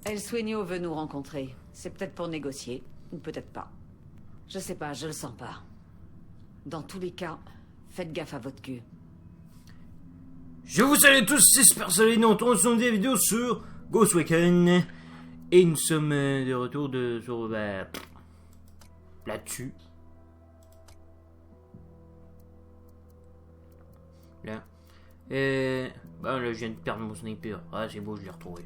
El Sueño veut nous rencontrer. C'est peut-être pour négocier, ou peut-être pas. Je sais pas, je le sens pas. Dans tous les cas, faites gaffe à votre cul. Je vous salue tous, c'est Super Solide, on retrouve sur des vidéos sur Ghost Recon. Et nous sommes de retour sur là-dessus. Là. Bon là je viens de perdre mon sniper. Ah c'est beau, je l'ai retrouvé.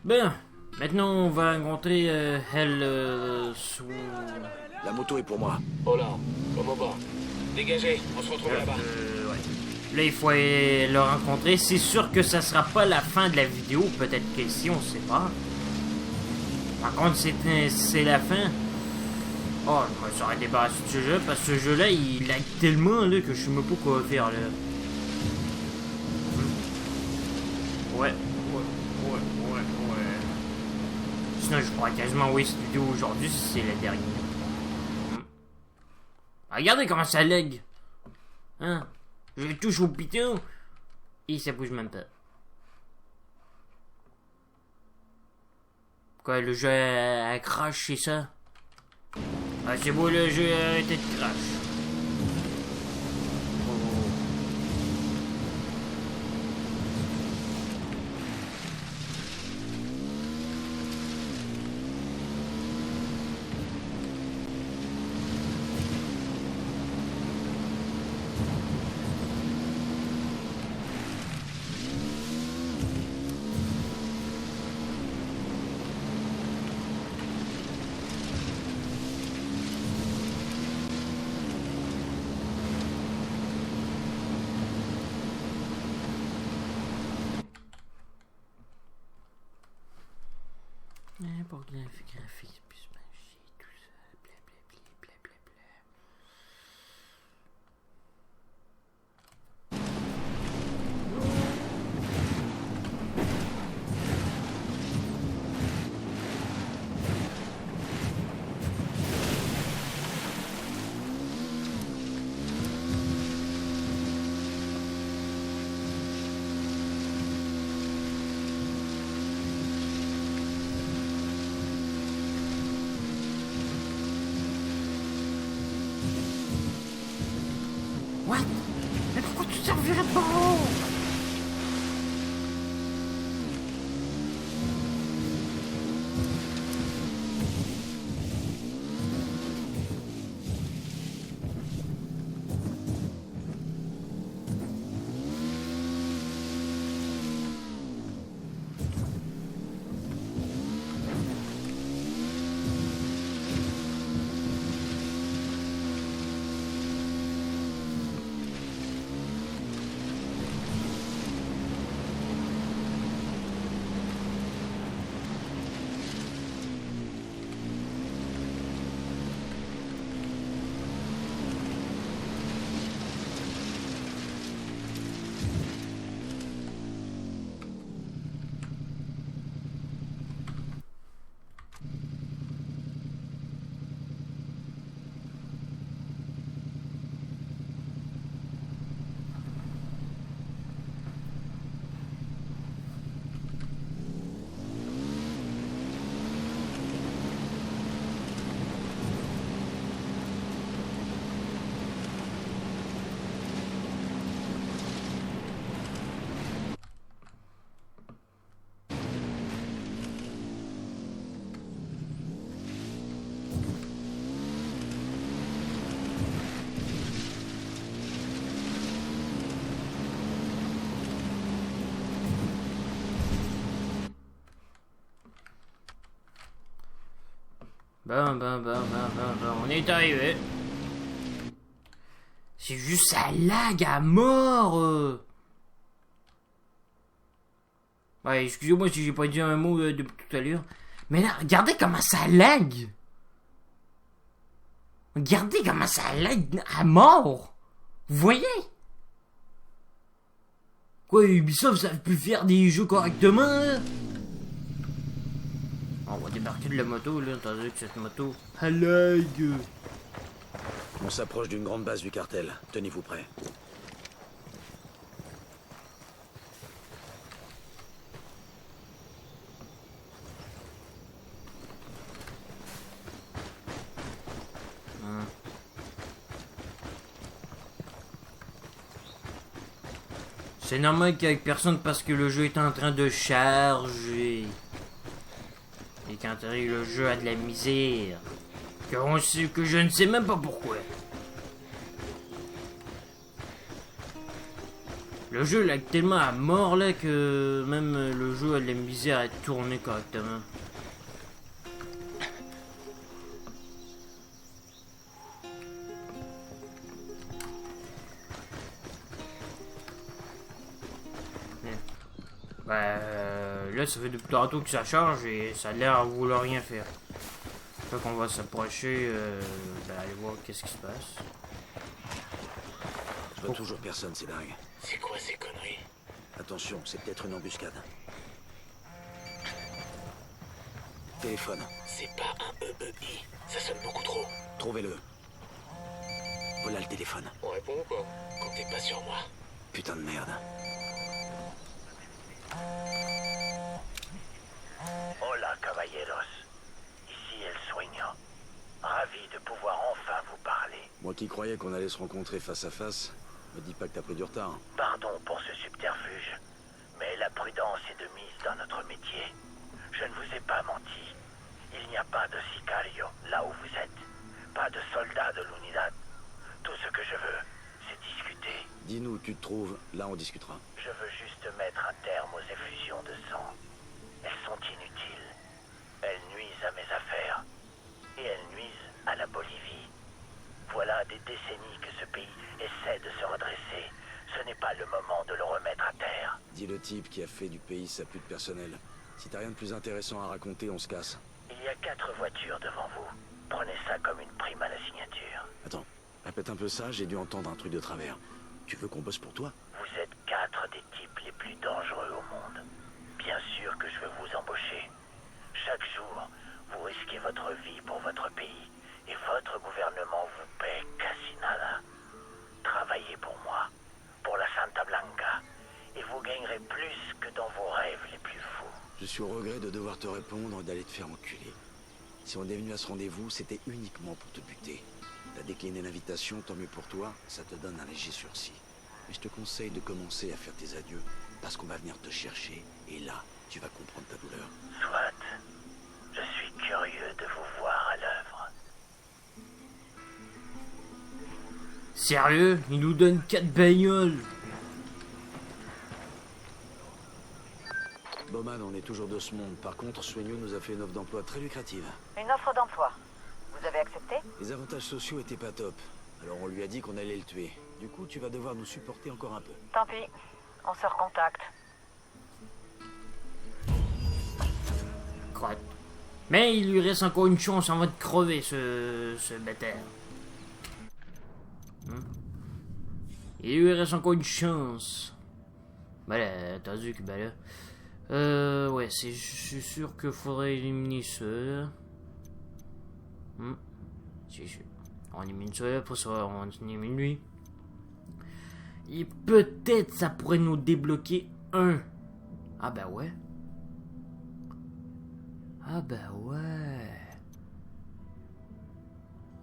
Ben, maintenant on va rencontrer La moto est pour moi. Oh là, comment va? Dégagez, on se retrouve là-bas. Ouais. Là il faut aller le rencontrer. C'est sûr que ça sera pas la fin de la vidéo. Peut-être que si, on sait pas. Par contre c'est la fin. Oh, je me serais débarrassé de ce jeu parce que ce jeu-là, il lag tellement là, que je sais même pas quoi faire là. Ouais. Sinon, je pourrais quasiment envoyer cette vidéo aujourd'hui si c'est la dernière. Regardez comment ça lag. Hein? Je touche au piton et ça bouge même pas. Quoi, le jeu a crash, c'est ça? Ah, c'est beau, le jeu a arrêté de crash. Pour graphique, plus magie, tout ça, blablabla. What? Mais pourquoi tu servirais pas? Bon, on est arrivé. C'est juste ça lag à mort. Ouais, excusez-moi si j'ai pas dit un mot depuis tout à l'heure. Mais là, regardez comment ça lag. Regardez comment ça lag à mort. Vous voyez? Quoi, Ubisoft, ça peut faire des jeux correctement, là? On va débarquer de la moto, là, attendez que cette moto... lag. On s'approche d'une grande base du cartel. Tenez-vous prêts. C'est normal qu'il y ait personne parce que le jeu est en train de charger. Et quand le jeu a de la misère. Que je ne sais même pas pourquoi. Le jeu lag tellement à mort là que même le jeu a de la misère à tourner correctement. Là ça fait depuis tantôt que ça charge et ça a l'air à vouloir rien faire. Fait qu'on va s'approcher, aller voir qu'est-ce qui se passe. Je vois toujours personne, c'est dingue. C'est quoi ces conneries? Attention, c'est peut-être une embuscade. Téléphone. C'est pas un EEI. Ça sonne beaucoup trop. Trouvez-le. Voilà le téléphone. On répond ou pas? Comptez pas sur moi. Putain de merde. Hola, caballeros. Ici El Sueño. Ravi de pouvoir enfin vous parler. Moi qui croyais qu'on allait se rencontrer face à face, me dis pas que t'as pris du retard. Pardon pour ce subterfuge, mais la prudence est de mise dans notre métier. Je ne vous ai pas menti. Il n'y a pas de sicario là où vous êtes. Pas de soldats de l'Unidad. Tout ce que je veux, c'est discuter. Dis-nous où tu te trouves, là on discutera. Je veux juste mettre un terme aux effusions de sang. Elles sont inutiles. Elles nuisent à mes affaires. Et elles nuisent à la Bolivie. Voilà des décennies que ce pays essaie de se redresser. Ce n'est pas le moment de le remettre à terre. Dis le type qui a fait du pays sa pute personnelle. Si t'as rien de plus intéressant à raconter, on se casse. Il y a 4 voitures devant vous. Prenez ça comme une prime à la signature. Attends, répète un peu ça, j'ai dû entendre un truc de travers. Tu veux qu'on bosse pour toi? Vous êtes 4 des types les plus dangereux au monde. Bien sûr que je veux vous embaucher. Chaque jour, vous risquez votre vie pour votre pays. Et votre gouvernement vous paie casi nada. Travaillez pour moi, pour la Santa Blanca. Et vous gagnerez plus que dans vos rêves les plus fous. Je suis au regret de devoir te répondre et d'aller te faire enculer. Si on est venu à ce rendez-vous, c'était uniquement pour te buter. T'as décliné l'invitation, tant mieux pour toi, ça te donne un léger sursis. Mais je te conseille de commencer à faire tes adieux, parce qu'on va venir te chercher, et là, tu vas comprendre ta douleur. Soit. Je suis curieux de vous voir à l'œuvre. Sérieux? Il nous donne 4 bagnoles. Bowman, on est toujours de ce monde. Par contre, Sueño nous a fait une offre d'emploi très lucrative. Une offre d'emploi. Vous avez accepté? Les avantages sociaux étaient pas top. Alors on lui a dit qu'on allait le tuer. Du coup, tu vas devoir nous supporter encore un peu. Tant pis. On se recontacte. Crotte. Mais il lui reste encore une chance avant de crever, ce bâtard. Il lui reste encore une chance. Ben là, attendu que ben là. Ouais, je suis sûr qu'il faudrait éliminer ça. C'est sûr. On élimine ça, pour ça on élimine lui. Et peut-être ça pourrait nous débloquer un. Ah ben ouais. Ah ben ouais.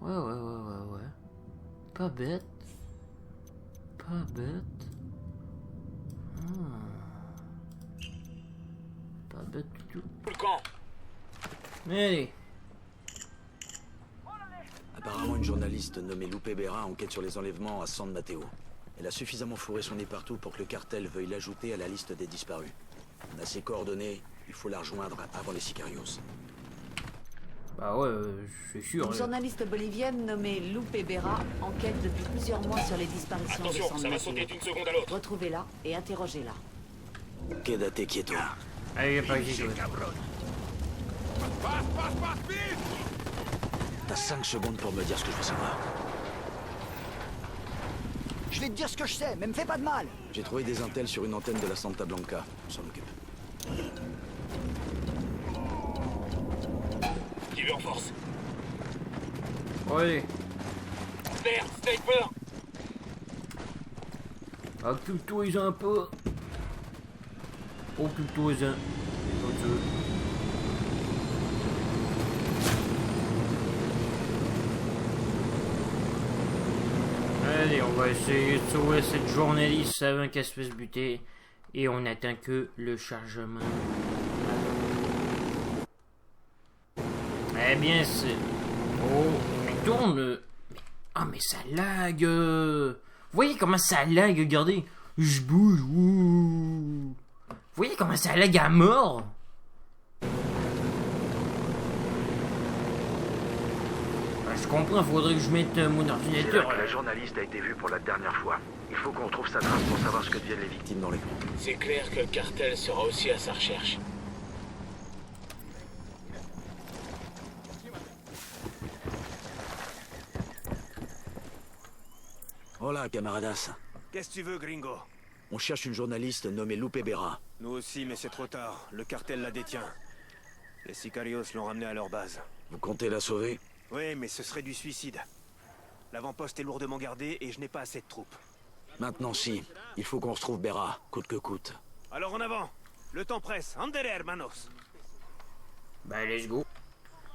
Ouais. Pas bête. Pas bête. Pas bête du tout. Le camp. Allez. Apparemment, une journaliste nommée Lupe Berra enquête sur les enlèvements à San Mateo. Elle a suffisamment fourré son nez partout pour que le cartel veuille l'ajouter à la liste des disparus. On a ses coordonnées, il faut la rejoindre avant les sicarios. Bah ouais, c'est sûr. Une journaliste bolivienne nommée Lupe Berra enquête depuis plusieurs mois sur les disparitions de Attention, San ça va Mateo. sauter d'une seconde à l'autre. Retrouvez-la et interrogez-la. Quédate quieto. Allez, y'a pas que j'ai joué. T'as 5 secondes pour me dire ce que je veux savoir. Je vais te dire ce que je sais, mais me fais pas de mal. J'ai trouvé des intels sur une antenne de la Santa Blanca. On s'en occupe. Qui veut en force? Ouais. Merde, sniper! Occupe-toi un peu. Occupe-toi-en. Allez, on va essayer de sauver cette journaliste avant qu'elle se fasse buter. Et on attend que le chargement. Eh bien, c'est... Oh, mais tourne. Ah, mais ça lag. Vous voyez comment ça lag, regardez. Je bouge. Ouh. Vous voyez comment ça lag à mort. Je comprends, faudrait que je mette mon ordinateur. La journaliste a été vue pour la dernière fois. Il faut qu'on trouve sa trace pour savoir ce que deviennent les victimes dans les camps. C'est clair que le cartel sera aussi à sa recherche. Hola, camaradas. Qu'est-ce que tu veux, gringo? On cherche une journaliste nommée Lupe Berra. Nous aussi, mais c'est trop tard. Le cartel la détient. Les sicarios l'ont ramenée à leur base. Vous comptez la sauver? Oui, mais ce serait du suicide. L'avant-poste est lourdement gardé et je n'ai pas assez de troupes. Maintenant si. Il faut qu'on retrouve Berra, coûte que coûte. Alors en avant! Le temps presse. Andere, hermanos! Ben, let's go.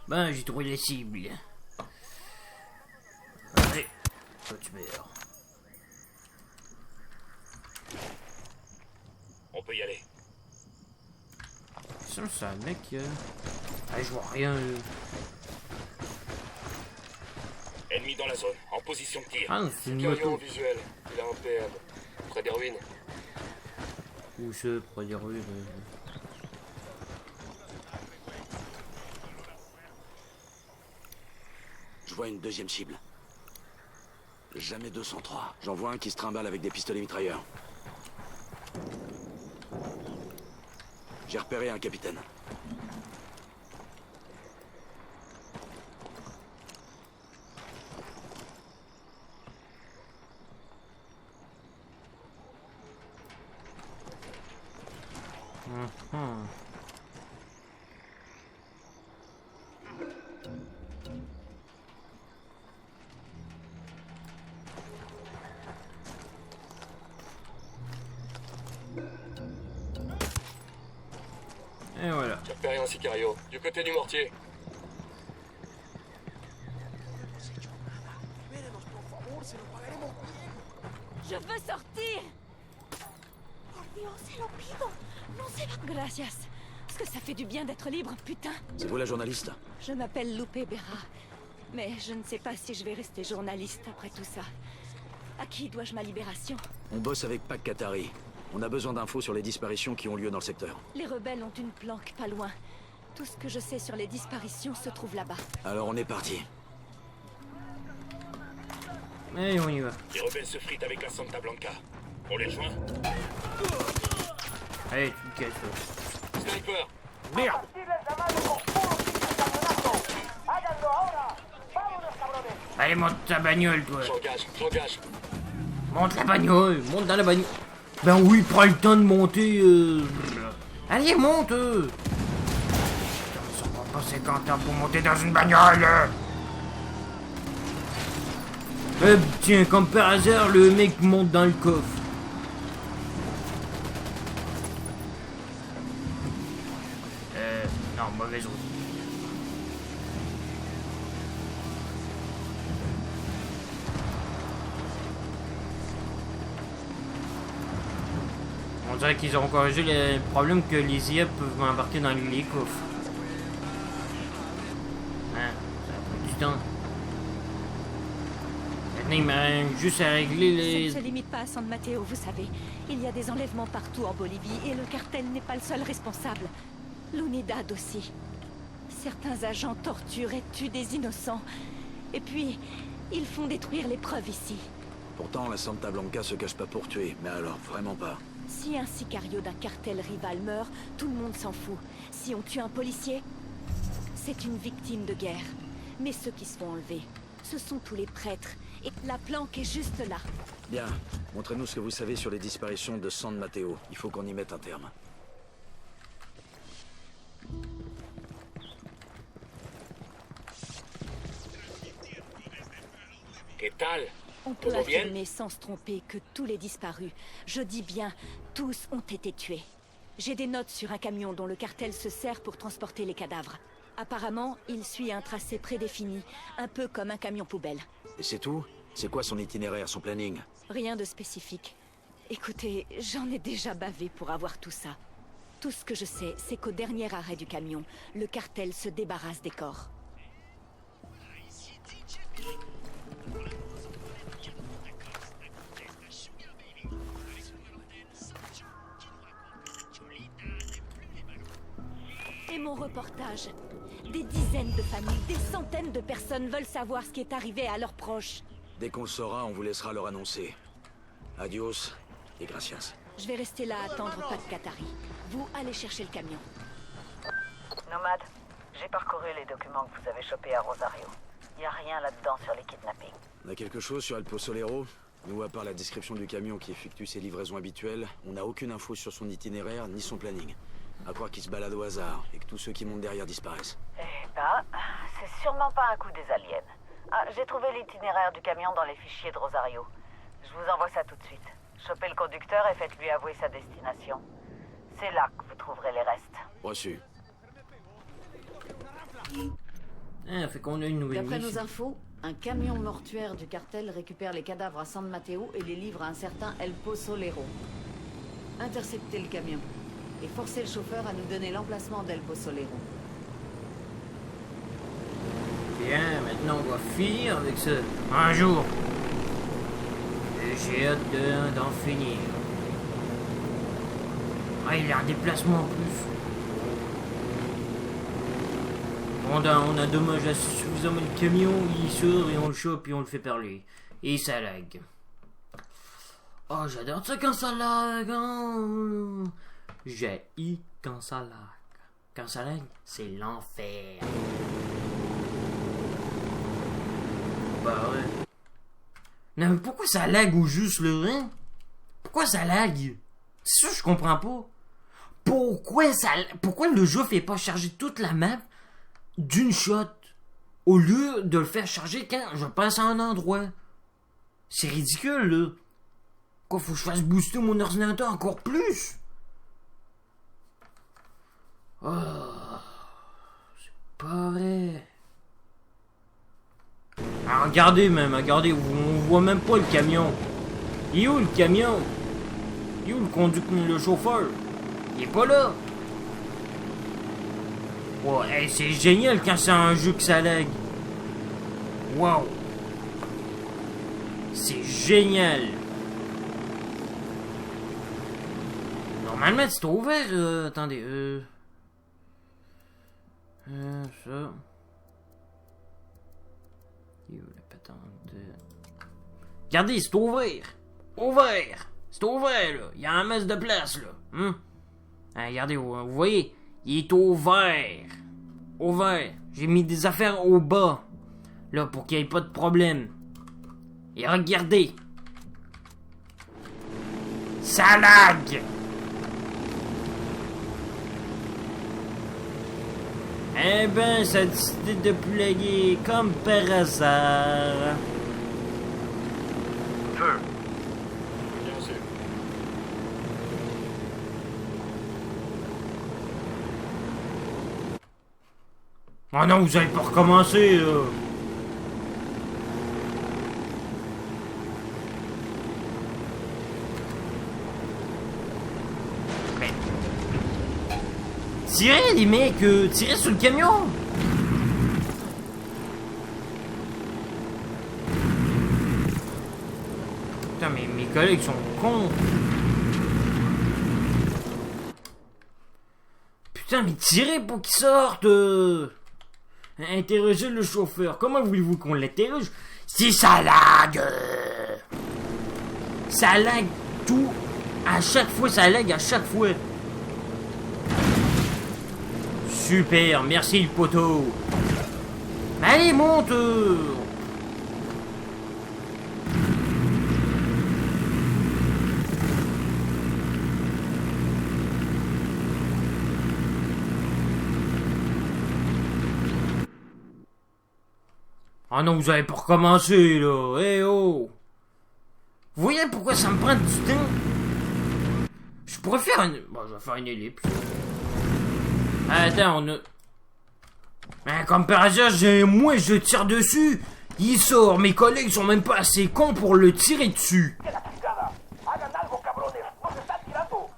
Ben, j'ai trouvé les cibles. Allez, toi tu meurs. On peut y aller. Ça, c'est un mec. Ah, je vois rien. Ennemi dans la zone, en position de tir. Ah, c'est une Sicario en moto. visuel. Il a un PM. Près des ruines. Où c'est, près des rues. Je vois une deuxième cible. Jamais 203. J'en vois un qui se trimballe avec des pistolets mitrailleurs. J'ai repéré un capitaine. Et voilà. J'ai repéré un Sicario. Du côté du mortier. Je veux sortir. Por Dios, se lo pido. Non, c'est pas... Gracias. Parce que ça fait du bien d'être libre, putain. C'est vous la journaliste? Je m'appelle Lupe Berra. Mais je ne sais pas si je vais rester journaliste après tout ça. À qui dois-je ma libération? On bosse avec Pac Katari. On a besoin d'infos sur les disparitions qui ont lieu dans le secteur. Les rebelles ont une planque pas loin. Tout ce que je sais sur les disparitions se trouve là-bas. Alors on est parti. Allez, on y va. Les rebelles se fritent avec la Santa Blanca. On les rejoint? Allez, tu te casses. Toi. Sniper! Merde! Allez, monte ta bagnole, toi. J'engage. Monte la bagnole, monte dans la bagnole. Ben oui, prends le temps de monter. Allez, monte. Putain, ça prend pas 50 ans pour monter dans une bagnole. Tiens, comme par hasard, le mec monte dans le coffre. Non, mauvaise route. On dirait qu'ils auront corrigé le problème que les IA peuvent embarquer dans les coffres. Hein, ça a pris du temps. Maintenant, il m'a juste à régler les... Ça ne se limite pas à San Mateo, vous savez. Il y a des enlèvements partout en Bolivie et le cartel n'est pas le seul responsable. L'Unidad aussi. Certains agents torturent et tuent des innocents. Et puis, ils font détruire les preuves ici. Pourtant, la Santa Blanca se cache pas pour tuer. Mais alors, vraiment pas. Si un sicario d'un cartel rival meurt, tout le monde s'en fout. Si on tue un policier, c'est une victime de guerre. Mais ceux qui se font enlever, ce sont tous les prêtres. Et la planque est juste là. Bien. Montrez-nous ce que vous savez sur les disparitions de San Mateo. Il faut qu'on y mette un terme. ¿Qué tal? On peut Tout va bien? affirmer sans se tromper que tous les disparus, je dis bien, tous ont été tués. J'ai des notes sur un camion dont le cartel se sert pour transporter les cadavres. Apparemment, il suit un tracé prédéfini, un peu comme un camion poubelle. Et c'est tout? C'est quoi son itinéraire, son planning? Rien de spécifique. Écoutez, j'en ai déjà bavé pour avoir tout ça. Tout ce que je sais, c'est qu'au dernier arrêt du camion, le cartel se débarrasse des corps. Et mon reportage. Des dizaines de familles, des centaines de personnes veulent savoir ce qui est arrivé à leurs proches. Dès qu'on le saura, on vous laissera leur annoncer. Adios et gracias. Je vais rester là à attendre pas de Qatari. Vous, allez chercher le camion. Nomade, j'ai parcouru les documents que vous avez chopés à Rosario. Y a rien là-dedans sur les kidnappings. On a quelque chose sur El Pozolero? Nous, à part la description du camion qui effectue ses livraisons habituelles, on n'a aucune info sur son itinéraire ni son planning. À croire qu'il se balade au hasard et que tous ceux qui montent derrière disparaissent. Eh ben, c'est sûrement pas un coup des aliens. Ah, j'ai trouvé l'itinéraire du camion dans les fichiers de Rosario. Je vous envoie ça tout de suite. Chopez le conducteur et faites-lui avouer sa destination. C'est là que vous trouverez les restes. Reçu. Ah, fait qu'on a une nouvelle D'après nos mission. infos, un camion mortuaire du cartel récupère les cadavres à San Mateo et les livre à un certain El Pozolero. Interceptez le camion et forcez le chauffeur à nous donner l'emplacement d'El Pozolero. Bien, maintenant on va finir avec ça. Un jour. Et j'ai hâte d'en finir. Ah, il a un déplacement en plus. On a dommage suffisamment le camion, il sort et on le chope et on le fait parler. Et ça lag. Oh, j'adore ça quand ça lag. Hein. J'ai quand ça lag. Quand ça lag, c'est l'enfer. Bah ouais. Non mais pourquoi ça lag au juste le rein? Pourquoi ça lag? C'est ça je comprends pas. Pourquoi le jeu fait pas charger toute la map d'une shot au lieu de le faire charger quand je passe à un endroit? C'est ridicule là. Quoi, faut que je fasse booster mon ordinateur encore plus? Oh, c'est pas vrai. Ah, regardez, on voit même pas le camion. Il est où le camion? Il est où le chauffeur? Il est pas là. Wow, hey, c'est génial quand c'est un jeu que ça lag. Wow. C'est génial. Normalement, c'est ouvert. Attendez, ça. La patente. Regardez, c'est ouvert. Ouvert. C'est ouvert, là. Il y a un masse de place, là. Ah, regardez, vous voyez, il est ouvert. Ouvert. J'ai mis des affaires au bas. Là, pour qu'il n'y ait pas de problème. Et regardez. Ça lag. Eh ben, ça a décidé de plus laguer comme par hasard. Feu. Bien sûr. Oh non, vous allez pas recommencer, là. Mais... Tirez, les mecs, tirez sur le camion. Putain, mais mes collègues sont cons. Putain, mais tirez pour qu'ils sortent. Interrogez le chauffeur. Comment voulez-vous qu'on l'interroge si ça lag? Ça lag tout. À chaque fois, ça lag à chaque fois. Super, merci le poteau. Allez, monte. Ah non, vous allez pas recommencer, là. Eh oh. Vous voyez pourquoi ça me prend du temps? Je pourrais faire une... Bon, je vais faire une ellipse. Attends, on a... Ben, comme par hasard, moi, je tire dessus. Il sort, mes collègues sont même pas assez cons pour le tirer dessus. Oh,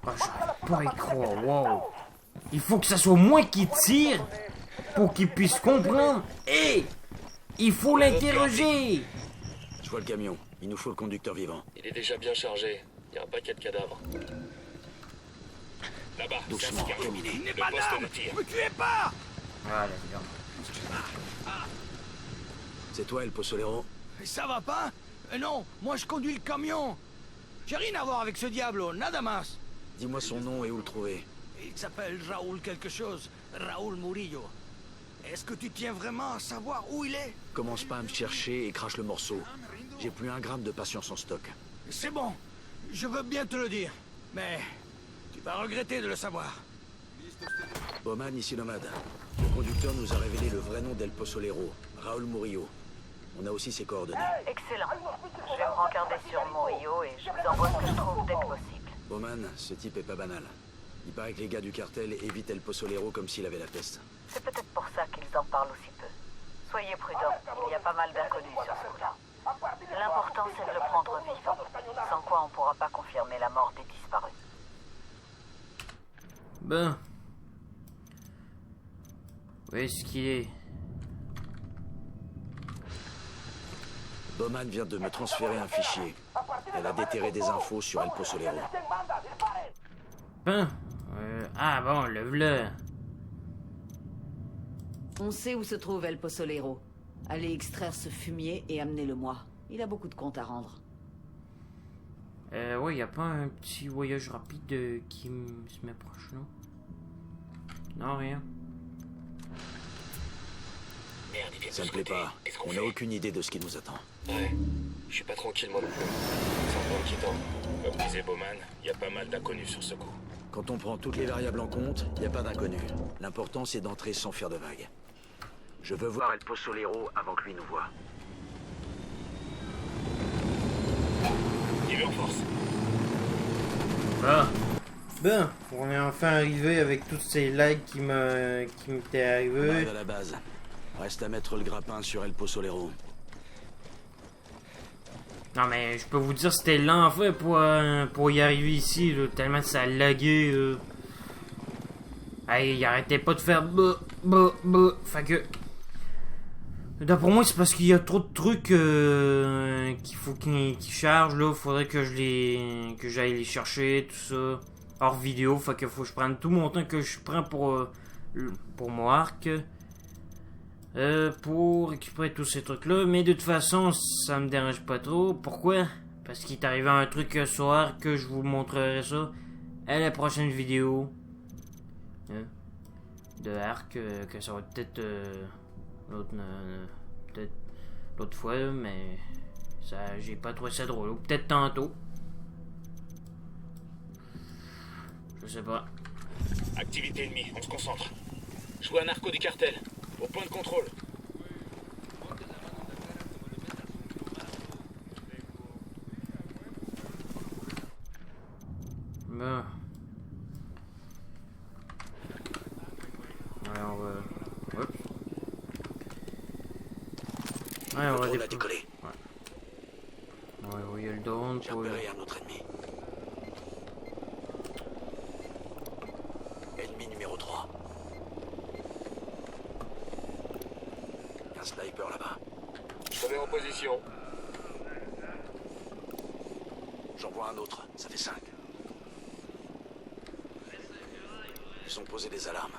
j'arrive pas à y croire, wow. Il faut que ça soit moi qui tire pour qu'il puisse comprendre. Hé! Il faut l'interroger! Je vois le camion. Il nous faut le conducteur vivant. Il est déjà bien chargé. Il y a un paquet de cadavres. Là-bas, c'est un Doucement, Sicario. caminez. Le poste de tir. Me tuez pas! Voilà, évidemment. C'est toi, El Posolero? Ça va pas? Non, moi je conduis le camion. J'ai rien à voir avec ce diablo, nada más. Dis-moi son nom et où le trouver. Il s'appelle Raoul quelque chose. Raoul Murillo. Est-ce que tu tiens vraiment à savoir où il est? Commence pas à me chercher et crache le morceau. J'ai plus un gramme de patience en stock. C'est bon, je veux bien te le dire. Mais tu vas regretter de le savoir. Bowman, ici Nomade. Le conducteur nous a révélé le vrai nom d'El Posolero, Raoul Murillo. On a aussi ses coordonnées. Excellent. Je vais me rencarder sur Murillo et je vous envoie ce que je trouve dès que possible. Bowman, ce type est pas banal. Il paraît que les gars du cartel évitent El Posolero comme s'il avait la peste. C'est peut-être pour ça qu'ils en parlent aussi peu. Soyez prudents, il y a pas mal d'inconnus sur ce coup-là. L'important, c'est de le prendre vivant, sans quoi on pourra pas confirmer la mort des disparus. Ben. Où est-ce qu'il est? Bowman vient de me transférer un fichier. Elle a déterré des infos sur El Posolero. Ben. Ah bon, le v'là. On sait où se trouve El Posolero. Allez extraire ce fumier et amenez-le-moi. Il a beaucoup de comptes à rendre. Ouais, y a pas un petit voyage rapide qui se met proche, non? Non, rien. Merde, il vient de Ça me ce plaît côté. pas. Qu'est-ce qu'on On fait? n'a aucune idée de ce qui nous attend. Ouais. Je suis pas tranquille, moi non plus. C'est un peu inquiétant. Comme disait Bowman, il y a pas mal d'inconnus sur ce coup. Quand on prend toutes les variables en compte, il n'y a pas d'inconnu. L'important, c'est d'entrer sans faire de vagues. Je veux voir El Posolero avant que lui nous voie. Il est en force. Ah. Ben, on est enfin arrivé avec toutes ces lags qui m'étaient On arrivés. arrive à la base. Reste à mettre le grappin sur El Posolero. Non mais je peux vous dire c'était l'enfer pour y arriver ici, là, tellement ça a lagué. Hey, il arrêtait pas de faire bah. Fait que... D'après moi c'est parce qu'il y a trop de trucs qu'il faut qu'ils chargent là. Faudrait que j'aille les chercher, tout ça. Hors vidéo, fait que faut que je prenne tout mon temps que je prends pour mon arc. Pour récupérer tous ces trucs-là. Mais de toute façon, ça me dérange pas trop. Pourquoi? Parce qu'il est arrivé un truc ce soir que je vous montrerai ça à la prochaine vidéo. De arc, que ça va peut-être peut-être l'autre fois, là, mais ça, j'ai pas trouvé ça drôle. Ou peut-être tantôt. Je sais pas. Activité ennemie, on se concentre. Je vois un narco du cartel. Au point de contrôle. Bon. Ouais, on va... Oups. Ouais, on va drone a décollé. Ouais, il y a le drone J'ai pour... repéré un autre ennemi. Ennemi numéro 3. Un sniper là-bas. Je te mets en position. J'en vois un autre. Ça fait 5. Ils ont posé des alarmes.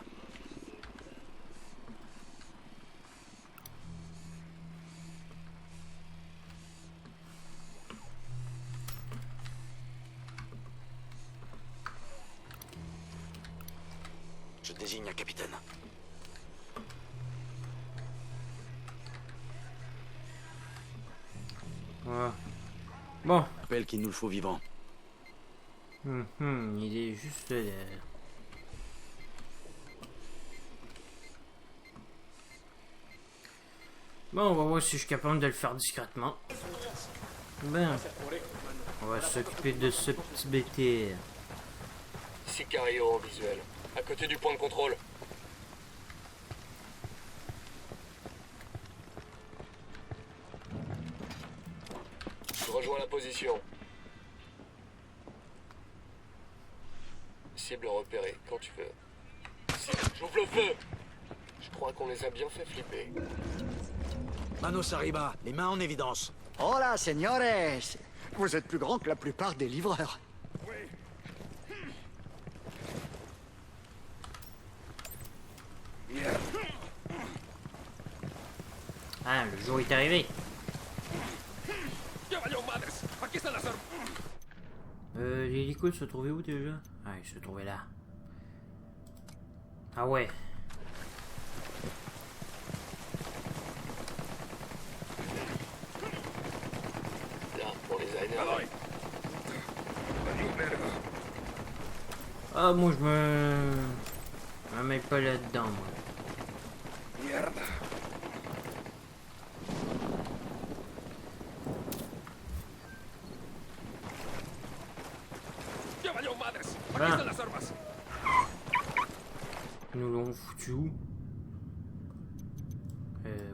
Je désigne un capitaine. Ouais. Bon. Rappelle qu'il nous le faut vivant. Il est juste là. Bon, on va voir si je suis capable de le faire discrètement. Ben, on va s'occuper de ce petit BT. Sicario en visuel. À côté du point de contrôle. Rejoins la position. Cible repérée, quand tu veux. J'ouvre le feu! Je crois qu'on les a bien fait flipper. Manos arriba, les mains en évidence. Hola, señores. Vous êtes plus grand que la plupart des livreurs. Ah, le jour est arrivé. L'hélico se trouvait où déjà? Ah, il se trouvait là. Ah ouais. Là, on les a énervés. Ah, moi je me mets pas là-dedans, moi. Merde. Ah. Ils nous l'ont foutu où?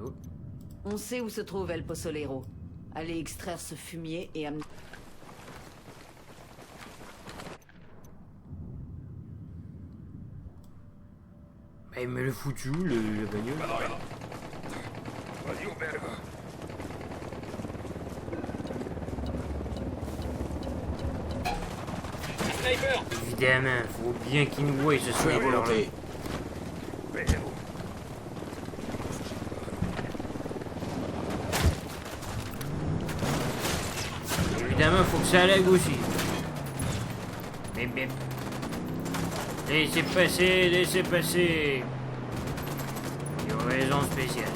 Oh. On sait où se trouve El Posolero. Allez extraire ce fumier et amener... Bah, il me l'a foutu où, le bagnole? Sniper! Évidemment, faut bien qu'il nous voie ce Feu à sniper là. volonté. Évidemment, faut que ça lag aussi. Bip bip. Laissez passer, laissez passer. Livraison spéciale.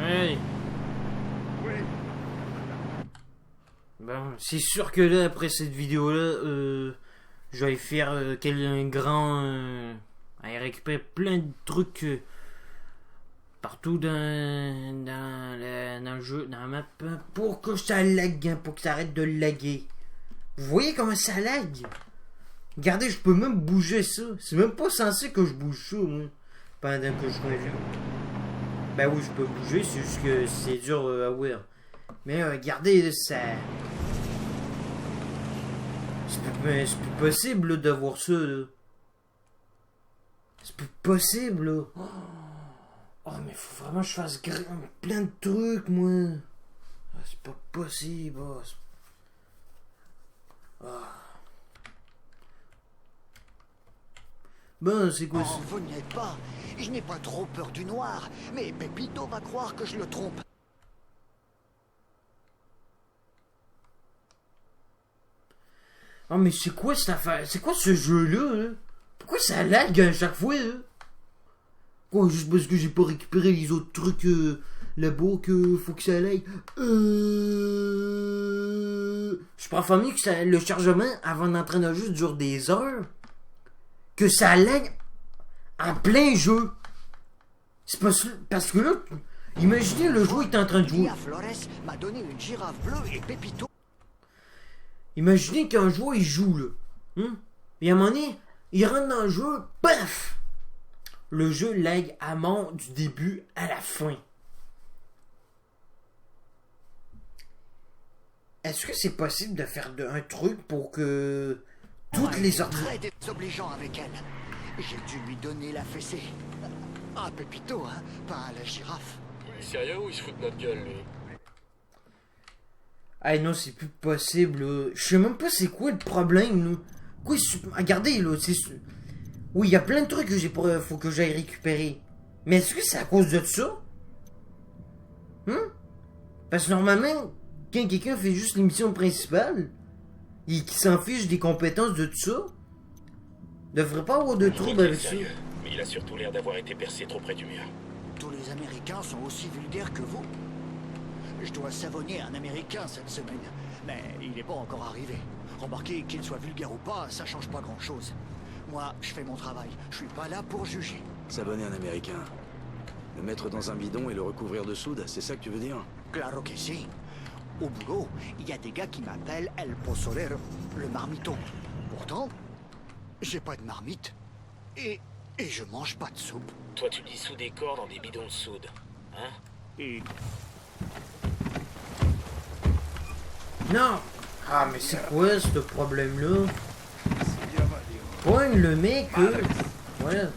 Allez. Bon, c'est sûr que là, après cette vidéo-là, je vais faire un grand... aller récupérer plein de trucs partout dans le jeu, dans la map, pour que ça lag, hein, pour que ça arrête de laguer. Vous voyez comment ça lag? Regardez, je peux même bouger ça. C'est même pas censé que je bouge ça, moi, pendant que je conduis. Ben oui, je peux bouger, c'est juste que c'est dur à voir. Mais regardez, là, ça... C'est plus possible là, de voir ça, là. C'est plus possible, là. Oh, mais faut vraiment que je fasse plein de trucs, moi. Ah, c'est pas possible. Oh, Bon, c'est quoi ça? Oh, vous n'y êtes pas. Je n'ai pas trop peur du noir, mais Pepito va croire que je le trompe. Oh, mais c'est quoi cette affaire? C'est quoi ce jeu-là, là? Pourquoi ça lag à chaque fois, là? Quoi, juste parce que j'ai pas récupéré les autres trucs là-bas que faut que ça lag? Je préfère mieux que le chargement avant d'entraîner juste dure des heures que ça lag en plein jeu. C'est parce que là, imaginez le joueur est en train de jouer. Flores m'a donné une girafe bleue et Pepito. Imaginez qu'un joueur il joue là. Et à un moment donné, il rentre dans le jeu, paf! Le jeu lag à mort du début à la fin. Est-ce que c'est possible de faire un truc pour que toutes les sorties... Très désobligeant avec elle. J'ai dû lui donner la fessée. Ah, Pepito, hein, pas à la girafe. Il est sérieux ou il se fout de notre gueule, lui? Ah non, c'est plus possible, là. Je sais même pas c'est quoi le problème, là. Quoi, regardez, là, c'est... Oui, il y a plein de trucs que faut que j'aille récupérer. Mais est-ce que c'est à cause de ça? Parce que normalement, quand quelqu'un fait juste l'émission principale, et qui s'en fiche des compétences de tout ça, devrait pas avoir de trouble avec ça. Mais il a surtout l'air d'avoir été percé trop près du mur. Tous les Américains sont aussi vulgaires que vous. Je dois savonner un Américain cette semaine, mais il n'est pas encore arrivé. Remarquez, qu'il soit vulgaire ou pas, ça change pas grand-chose. Moi, je fais mon travail. Je suis pas là pour juger. S'abonner un Américain. Le mettre dans un bidon et le recouvrir de soude, c'est ça que tu veux dire? Claro que si. Au boulot, il y a des gars qui m'appellent El Posolero, le marmiton. Pourtant, j'ai pas de marmite. Et Et je mange pas de soupe. Toi, tu dissous des corps dans des bidons de soude. Hein? Et Non! Ah, mais c'est quoi ce problème-là? Pogne le mec, ouais.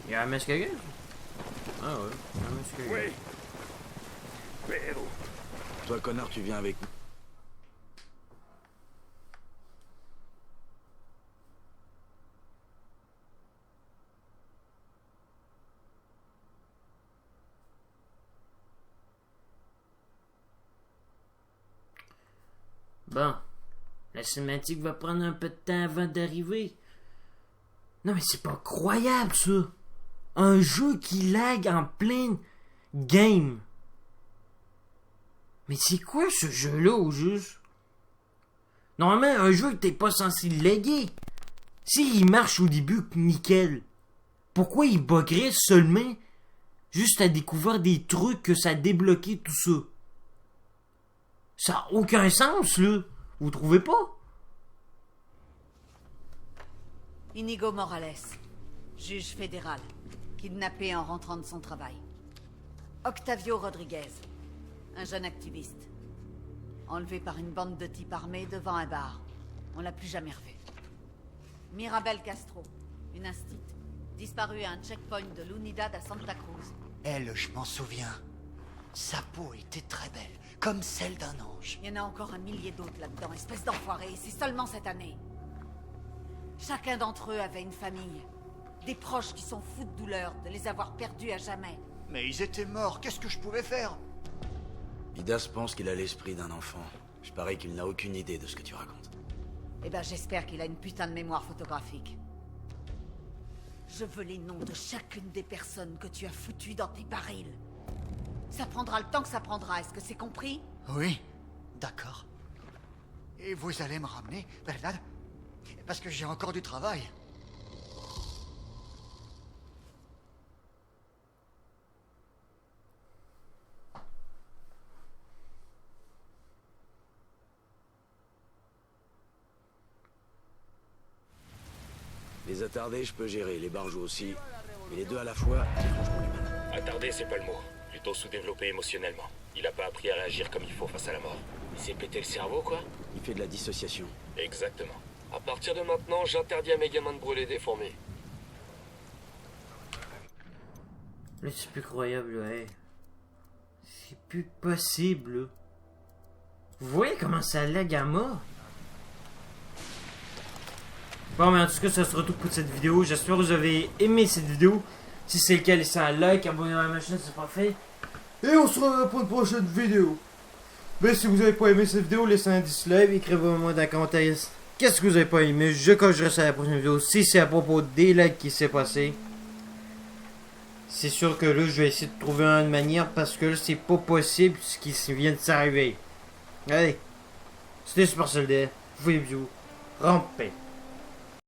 Il y a un masque à gaz? Ah ouais, il y a un masque à gaz. Toi, connard, tu viens avec nous. Bon, la cinématique va prendre un peu de temps avant d'arriver. Non mais c'est pas croyable ça. Un jeu qui lag en pleine game. Mais c'est quoi ce jeu-là au juste? Normalement, un jeu t'es pas censé laguer. S'il marche au début, nickel. Pourquoi il buggerait seulement juste à découvrir des trucs que ça a débloqué tout ça? Ça n'a aucun sens, là. Vous trouvez pas? Inigo Morales, juge fédéral, kidnappé en rentrant de son travail. Octavio Rodriguez, un jeune activiste, enlevé par une bande de types armés devant un bar. On l'a plus jamais revu. Mirabel Castro, une instite, disparue à un checkpoint de l'Unidad à Santa Cruz. elle, je m'en souviens. Sa peau était très belle, comme celle d'un ange. Il y en a encore un millier d'autres là-dedans, espèce d'enfoiré, et c'est seulement cette année. Chacun d'entre eux avait une famille. Des proches qui sont fous de douleur de les avoir perdus à jamais. Mais ils étaient morts, qu'est-ce que je pouvais faire? Idas pense qu'il a l'esprit d'un enfant. Je parie qu'il n'a aucune idée de ce que tu racontes. Eh ben j'espère qu'il a une putain de mémoire photographique. Je veux les noms de chacune des personnes que tu as foutues dans tes barils. Ça prendra le temps que ça prendra, est-ce que c'est compris? Oui, d'accord. Et vous allez me ramener, Bernard? Parce que j'ai encore du travail. Les attardés, je peux gérer, les barjots aussi. Mais les deux à la fois, c'est franchement humain. Attardé, c'est pas le mot. Plutôt sous-développé émotionnellement. Il a pas appris à réagir comme il faut face à la mort. Il s'est pété le cerveau, quoi? Il fait de la dissociation. Exactement. À partir de maintenant, j'interdis à mes gamins de brûler des fourmis. Là, c'est plus croyable, là, hey. C'est plus possible, là. Vous voyez comment ça lag à mort? Bon, mais en tout cas, ça sera tout pour cette vidéo. J'espère que vous avez aimé cette vidéo. Si c'est le cas, laissez un like, abonnez-vous à ma chaîne, c'est pas fait. Et on se revoit pour une prochaine vidéo. Mais si vous avez pas aimé cette vidéo, laissez un dislike, écrivez-moi dans les commentaires qu'est-ce que vous avez pas aimé. Je corrigerai ça à la prochaine vidéo. Si c'est à propos des likes qui s'est passé. C'est sûr que là, je vais essayer de trouver une manière parce que là, c'est pas possible ce qui vient de s'arriver. Allez, c'était Super Soldat. Je vous fais des bisous. Rampez.